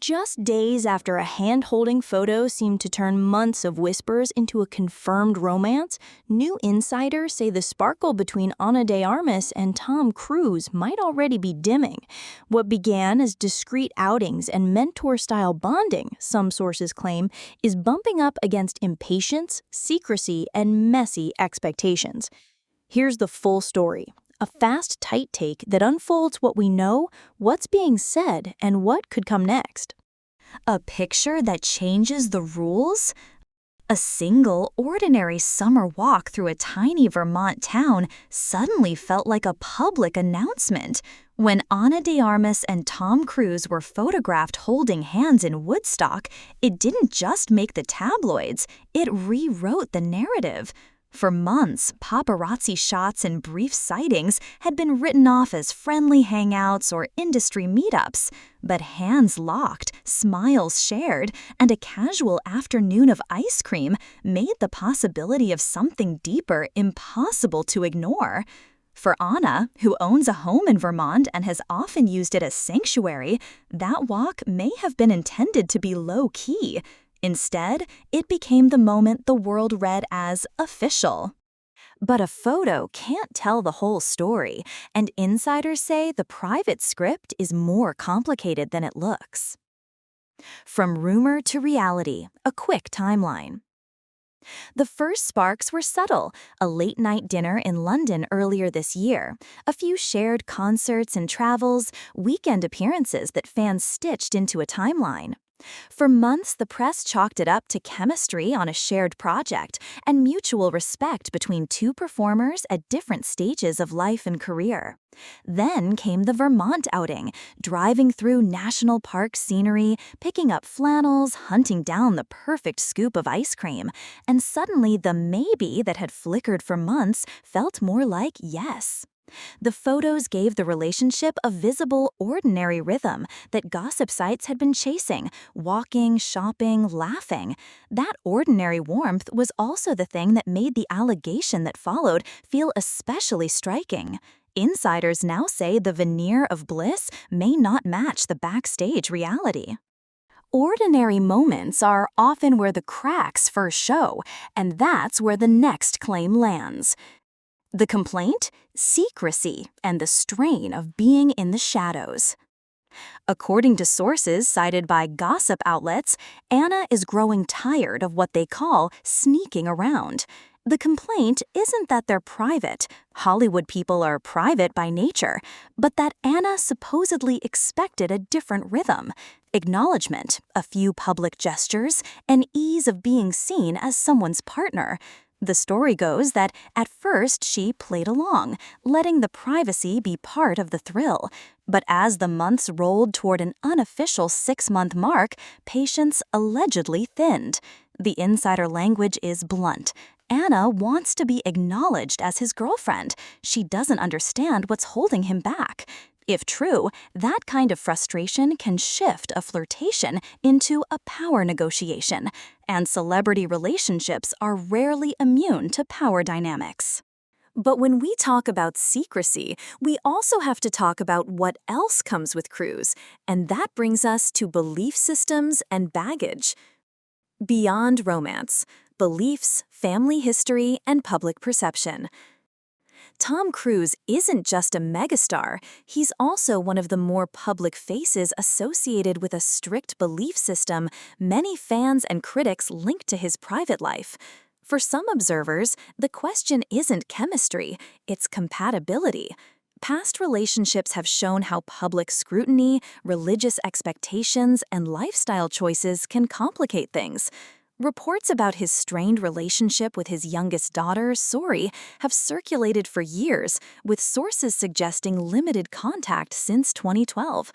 Just days after a hand-holding photo seemed to turn months of whispers into a confirmed romance, new insiders say the sparkle between Ana de Armas and Tom Cruise might already be dimming. What began as discreet outings and mentor-style bonding, some sources claim, is bumping up against impatience, secrecy, and messy expectations. Here's the full story. A fast, tight take that unfolds what we know, what's being said, and what could come next. A picture that changes the rules? A single, ordinary summer walk through a tiny Vermont town suddenly felt like a public announcement. When Ana de Armas and Tom Cruise were photographed holding hands in Woodstock, it didn't just make the tabloids, it rewrote the narrative. For months, paparazzi shots and brief sightings had been written off as friendly hangouts or industry meetups, but hands locked, smiles shared, and a casual afternoon of ice cream made the possibility of something deeper impossible to ignore. For Ana, who owns a home in Vermont and has often used it as sanctuary, that walk may have been intended to be low-key. Instead, it became the moment the world read as official. But a photo can't tell the whole story, and insiders say the private script is more complicated than it looks. From rumor to reality, a quick timeline. The first sparks were subtle, a late-night dinner in London earlier this year, a few shared concerts and travels, weekend appearances that fans stitched into a timeline. For months, the press chalked it up to chemistry on a shared project and mutual respect between two performers at different stages of life and career. Then came the Vermont outing, driving through national park scenery, picking up flannels, hunting down the perfect scoop of ice cream, and suddenly the maybe that had flickered for months felt more like yes. The photos gave the relationship a visible, ordinary rhythm that gossip sites had been chasing, walking, shopping, laughing. That ordinary warmth was also the thing that made the allegation that followed feel especially striking. Insiders now say the veneer of bliss may not match the backstage reality. Ordinary moments are often where the cracks first show, and that's where the next claim lands. The complaint? Secrecy and the strain of being in the shadows. According to sources cited by gossip outlets, Ana is growing tired of what they call sneaking around. The complaint isn't that they're private, Hollywood people are private by nature, but that Ana supposedly expected a different rhythm. Acknowledgement, a few public gestures, and ease of being seen as someone's partner. The story goes that at first she played along, letting the privacy be part of the thrill. But as the months rolled toward an unofficial 6-month mark, patience allegedly thinned. The insider language is blunt. Ana wants to be acknowledged as his girlfriend. She doesn't understand what's holding him back. If true, that kind of frustration can shift a flirtation into a power negotiation, and celebrity relationships are rarely immune to power dynamics. But when we talk about secrecy, we also have to talk about what else comes with Cruise, and that brings us to belief systems and baggage. Beyond romance, beliefs, family history, and public perception. Tom Cruise isn't just a megastar, he's also one of the more public faces associated with a strict belief system many fans and critics link to his private life. For some observers, the question isn't chemistry, it's compatibility. Past relationships have shown how public scrutiny, religious expectations, and lifestyle choices can complicate things. Reports about his strained relationship with his youngest daughter, Suri, have circulated for years, with sources suggesting limited contact since 2012.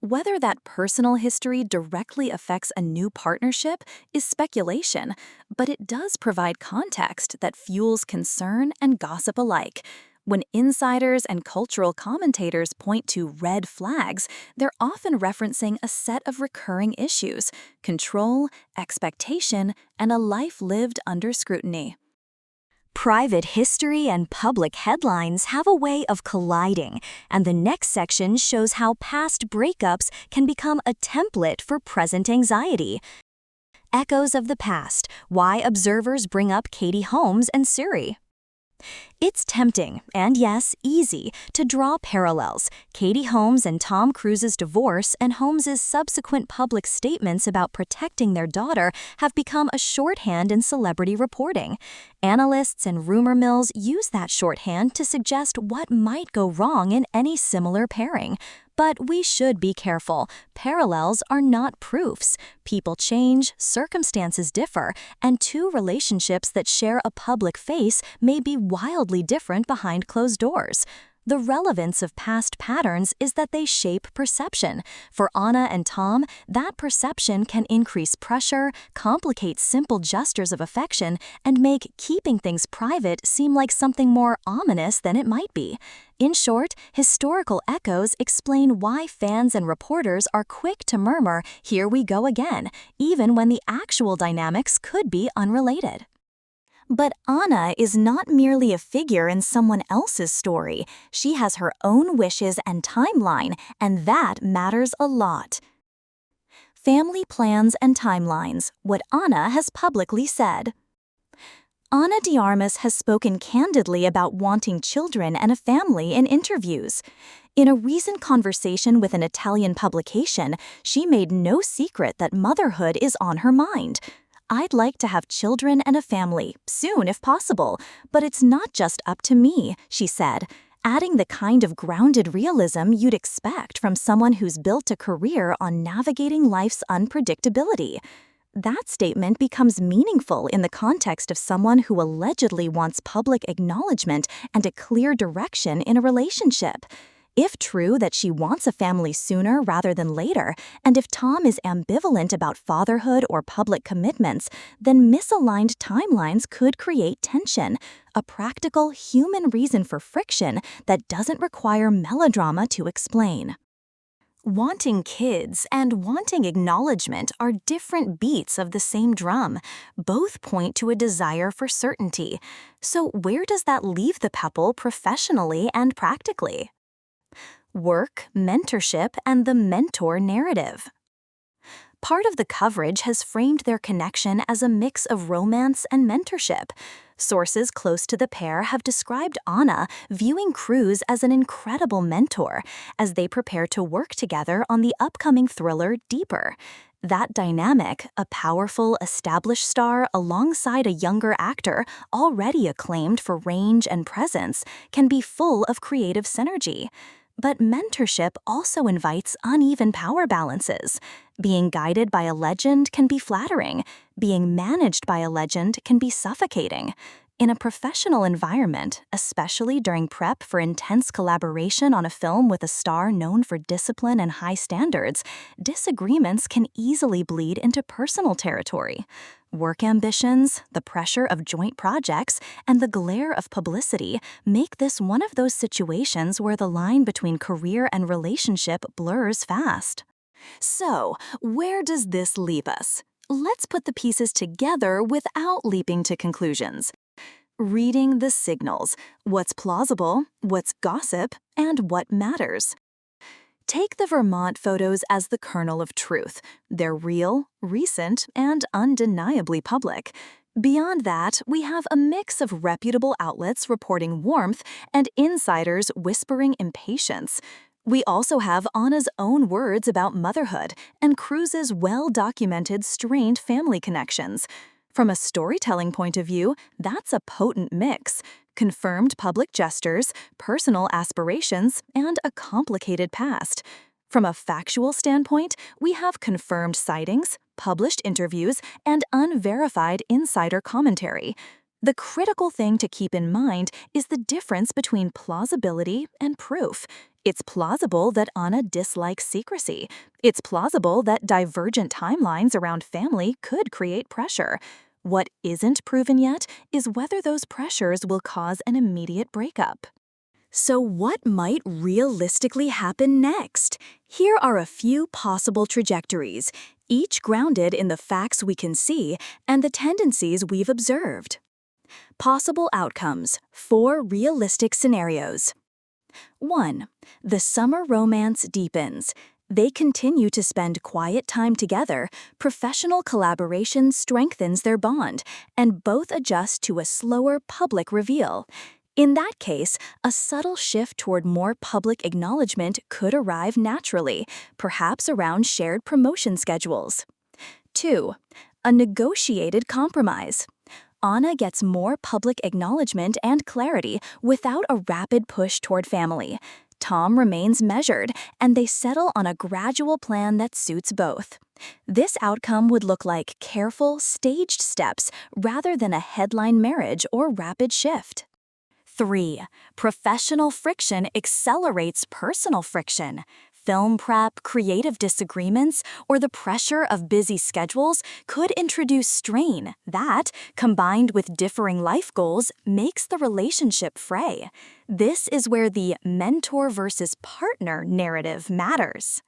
Whether that personal history directly affects a new partnership is speculation, but it does provide context that fuels concern and gossip alike. When insiders and cultural commentators point to red flags, they're often referencing a set of recurring issues: control, expectation, and a life lived under scrutiny. Private history and public headlines have a way of colliding, and the next section shows how past breakups can become a template for present anxiety. Echoes of the past: why observers bring up Katie Holmes and Suri. It's tempting, and yes, easy, to draw parallels. Katie Holmes and Tom Cruise's divorce and Holmes's subsequent public statements about protecting their daughter have become a shorthand in celebrity reporting. Analysts and rumor mills use that shorthand to suggest what might go wrong in any similar pairing. But we should be careful. Parallels are not proofs. People change, circumstances differ, and two relationships that share a public face may be wildly different behind closed doors. The relevance of past patterns is that they shape perception. For Anna and Tom, that perception can increase pressure, complicate simple gestures of affection, and make keeping things private seem like something more ominous than it might be. In short, historical echoes explain why fans and reporters are quick to murmur, "Here we go again," even when the actual dynamics could be unrelated. But Anna is not merely a figure in someone else's story. She has her own wishes and timeline, and that matters a lot. Family plans and timelines: what Anna has publicly said. Ana de Armas has spoken candidly about wanting children and a family in interviews. In a recent conversation with an Italian publication, she made no secret that motherhood is on her mind. "I'd like to have children and a family, soon if possible, but it's not just up to me," she said, adding the kind of grounded realism you'd expect from someone who's built a career on navigating life's unpredictability. That statement becomes meaningful in the context of someone who allegedly wants public acknowledgement and a clear direction in a relationship. If true that she wants a family sooner rather than later, and if Tom is ambivalent about fatherhood or public commitments, then misaligned timelines could create tension, a practical human reason for friction that doesn't require melodrama to explain. Wanting kids and wanting acknowledgement are different beats of the same drum. Both point to a desire for certainty. So where does that leave the couple professionally and practically? Work, mentorship, and the mentor narrative. Part of the coverage has framed their connection as a mix of romance and mentorship. Sources close to the pair have described Anna viewing Cruise as an incredible mentor as they prepare to work together on the upcoming thriller Deeper. That dynamic, a powerful, established star alongside a younger actor already acclaimed for range and presence, can be full of creative synergy. But mentorship also invites uneven power balances. Being guided by a legend can be flattering. Being managed by a legend can be suffocating. In a professional environment, especially during prep for intense collaboration on a film with a star known for discipline and high standards, disagreements can easily bleed into personal territory. Work ambitions, the pressure of joint projects, and the glare of publicity make this one of those situations where the line between career and relationship blurs fast. So, where does this leave us? Let's put the pieces together without leaping to conclusions. Reading the signals: what's plausible, what's gossip, and what matters. Take the Vermont photos as the kernel of truth. They're real, recent, and undeniably public. Beyond that, we have a mix of reputable outlets reporting warmth and insiders whispering impatience. We also have Anna's own words about motherhood and Cruise's well-documented strained family connections. From a storytelling point of view, that's a potent mix: confirmed public gestures, personal aspirations, and a complicated past. From a factual standpoint, we have confirmed sightings, published interviews, and unverified insider commentary. The critical thing to keep in mind is the difference between plausibility and proof. It's plausible that Anna dislikes secrecy. It's plausible that divergent timelines around family could create pressure. What isn't proven yet is whether those pressures will cause an immediate breakup. So what might realistically happen next? Here are a few possible trajectories, each grounded in the facts we can see and the tendencies we've observed. Possible outcomes, 4 realistic scenarios. 1. The summer romance deepens. They continue to spend quiet time together, professional collaboration strengthens their bond, and both adjust to a slower public reveal. In that case, a subtle shift toward more public acknowledgement could arrive naturally, perhaps around shared promotion schedules. 2. A negotiated compromise. Anna gets more public acknowledgement and clarity without a rapid push toward family. Tom remains measured, and they settle on a gradual plan that suits both. This outcome would look like careful, staged steps rather than a headline marriage or rapid shift. 3. Professional friction accelerates personal friction. Film prep, creative disagreements, or the pressure of busy schedules could introduce strain that, combined with differing life goals, makes the relationship fray. This is where the mentor versus partner narrative matters.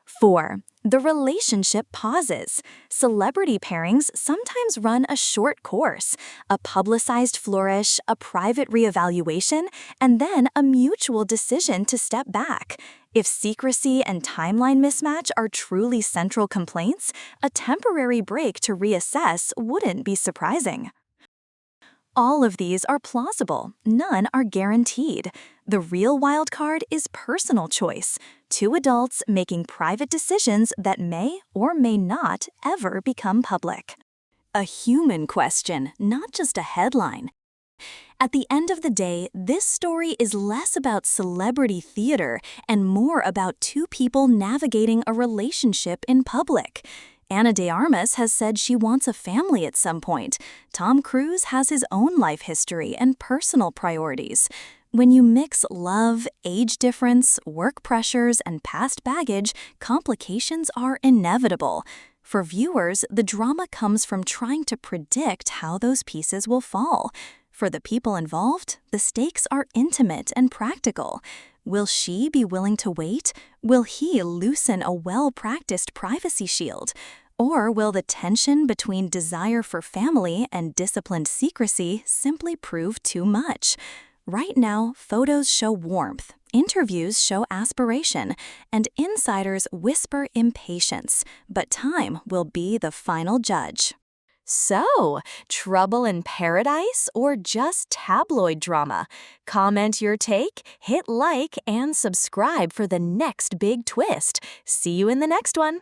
4. The relationship pauses. Celebrity pairings sometimes run a short course, a publicized flourish, a private reevaluation, and then a mutual decision to step back. If secrecy and timeline mismatch are truly central complaints, a temporary break to reassess wouldn't be surprising. All of these are plausible, none are guaranteed. The real wildcard is personal choice, 2 adults making private decisions that may or may not ever become public. A human question, not just a headline. At the end of the day, this story is less about celebrity theater and more about 2 people navigating a relationship in public. Ana de Armas has said she wants a family at some point. Tom Cruise has his own life history and personal priorities. When you mix love, age difference, work pressures, and past baggage, complications are inevitable. For viewers, the drama comes from trying to predict how those pieces will fall. For the people involved, the stakes are intimate and practical. Will she be willing to wait? Will he loosen a well-practiced privacy shield? Or will the tension between desire for family and disciplined secrecy simply prove too much? Right now, photos show warmth, interviews show aspiration, and insiders whisper impatience, but time will be the final judge. So, trouble in paradise or just tabloid drama? Comment your take, hit like, and subscribe for the next big twist. See you in the next one.